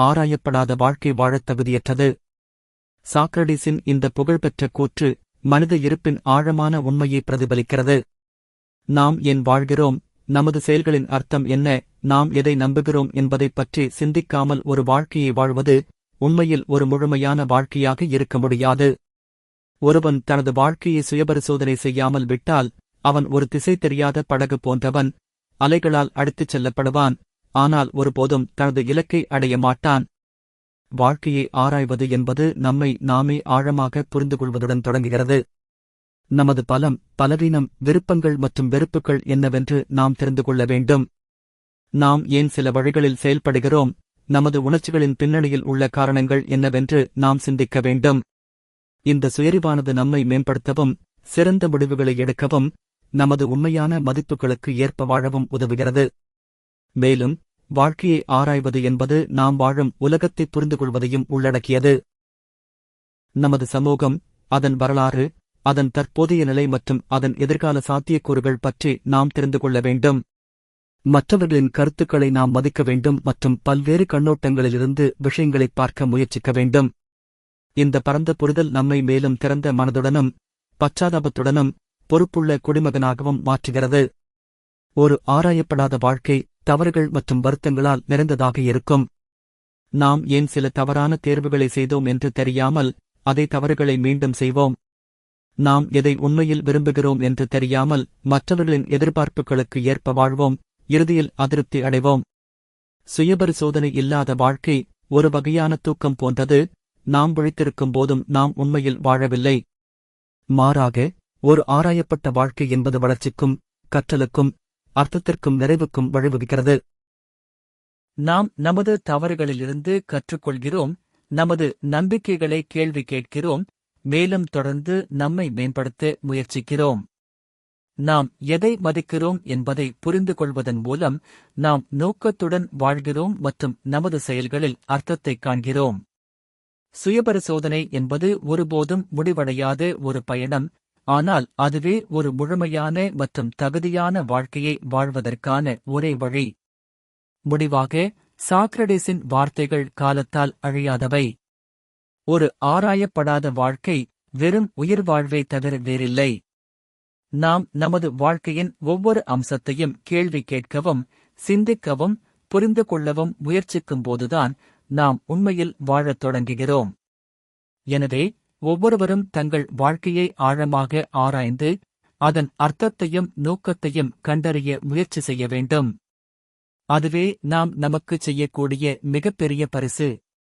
ஆராயப்படாத வாழ்க்கை வாழத் தகுதியற்றது. சாக்ரடீஸின் இந்த புகழ்பெற்ற கூற்று மனித இருப்பின் ஆழமான உண்மையை பிரதிபலிக்கிறது. நாம் ஏன் வாழ்கிறோம், நமது செயல்களின் அர்த்தம் என்ன, நாம் எதை நம்புகிறோம் என்பதைப் பற்றி சிந்திக்காமல் ஒரு வாழ்க்கையை வாழ்வது உண்மையில் ஒரு முழுமையான வாழ்க்கையாக இருக்க முடியாது. ஒருவன் தனது வாழ்க்கையை சுயபரிசோதனை செய்யாமல் விட்டால் அவன் ஒரு திசை தெரியாத படகு போன்றவன், அலைகளால் அடித்துச் செல்லப்படுவான், ஆனால் ஒருபோதும் தனது இலக்கை அடைய மாட்டான். வாழ்க்கையை ஆராய்வது என்பது நம்மை நாமே ஆழமாக புரிந்துகொள்வதுடன் தொடங்குகிறது. நமது பலம், பலவீனம், விருப்பங்கள் மற்றும் வெறுப்புகள் என்னவென்று நாம் தெரிந்து கொள்ள வேண்டும். நாம் ஏன் சில வழிகளில் செயல்படுகிறோம், நமது உணர்ச்சிகளின் பின்னணியில் உள்ள காரணங்கள் என்னவென்று நாம் சிந்திக்க வேண்டும். இந்த சுயறிவானது நம்மை மேம்படுத்தவும், சிறந்த முடிவுகளை எடுக்கவும், நமது உண்மையான மதிப்புகளுக்கு ஏற்ப வாழவும் உதவுகிறது. மேலும் வாழ்க்கையை ஆராய்வது என்பது நாம் வாழும் உலகத்தை புரிந்துகொள்வதையும் உள்ளடக்கியது. நமது சமூகம், அதன் வரலாறு, அதன் தற்போதைய நிலை மற்றும் அதன் எதிர்கால சாத்தியக்கூறுகள் பற்றி நாம் தெரிந்து கொள்ள வேண்டும். மற்றவர்களின் கருத்துக்களை நாம் மதிக்க வேண்டும் மற்றும் பல்வேறு கண்ணோட்டங்களிலிருந்து விஷயங்களைப் பார்க்க முயற்சிக்க வேண்டும். இந்த பரந்த புரிதல் நம்மை மேலும் திறந்த மனதுடனும் பச்சாதாபத்துடனும் பொறுப்புள்ள குடிமகனாகவும் மாற்றுகிறது. ஒரு ஆராயப்படாத வாழ்க்கை தவறுகள் மற்றும் வருத்தங்களால் நிறைந்ததாக இருக்கும். நாம் ஏன் சில தவறான தேர்வுகளை செய்தோம் என்று தெரியாமல் அதே தவறுகளை மீண்டும் செய்வோம். நாம் எதை உண்மையில் விரும்புகிறோம் என்று தெரியாமல் மற்றவர்களின் எதிர்பார்ப்புகளுக்கு ஏற்ப வாழ்வோம், இறுதியில் அதிருப்தி அடைவோம். சுயபரிசோதனை இல்லாத வாழ்க்கை ஒரு வகையான தூக்கம் போன்றது. நாம் விழித்திருக்கும் போதும் நாம் உண்மையில் வாழவில்லை. மாறாக, ஒரு ஆராயப்பட்ட வாழ்க்கை என்பது வளர்ச்சிக்கும், கற்றலுக்கும், அர்த்தத்திற்கும், நிறைவுக்கும் வழிவகுக்கிறது. நாம் நமது தவறுகளிலிருந்து கற்றுக்கொள்கிறோம், நமது நம்பிக்கைகளை கேள்வி கேட்கிறோம், மேலும் தொடர்ந்து நம்மை மேம்படுத்த முயற்சிக்கிறோம். நாம் எதை மதிக்கிறோம் என்பதை புரிந்து கொள்வதன் மூலம் நாம் நோக்கத்துடன் வாழ்கிறோம் மற்றும் நமது செயல்களில் அர்த்தத்தைக் காண்கிறோம். சுயபரிசோதனை என்பது ஒருபோதும் முடிவடையாத ஒரு பயணம், ஆனால் அதுவே ஒரு முழுமையான மற்றும் தகுதியான வாழ்க்கையை வாழ்வதற்கான ஒரே வழி. முடிவாக, சாக்ரடீஸின் வார்த்தைகள் காலத்தால் அழியாதவை. ஒரு ஆராயப்படாத வாழ்க்கை வெறும் உயிர்வாழ்வை தவிர வேறில்லை. நாம் நமது வாழ்க்கையின் ஒவ்வொரு அம்சத்தையும் கேள்வி கேட்கவும், சிந்திக்கவும், புரிந்து கொள்ளவும் முயற்சிக்கும்போதுதான் நாம் உண்மையில் வாழத் தொடங்குகிறோம். எனவே ஒவ்வொருவரும் தங்கள் வாழ்க்கையை ஆழமாக ஆராய்ந்து அதன் அர்த்தத்தையும் நோக்கத்தையும் கண்டறிய முயற்சி செய்ய வேண்டும். அதுவே நாம் நமக்குச் செய்யக்கூடிய மிகப்பெரிய பரிசு.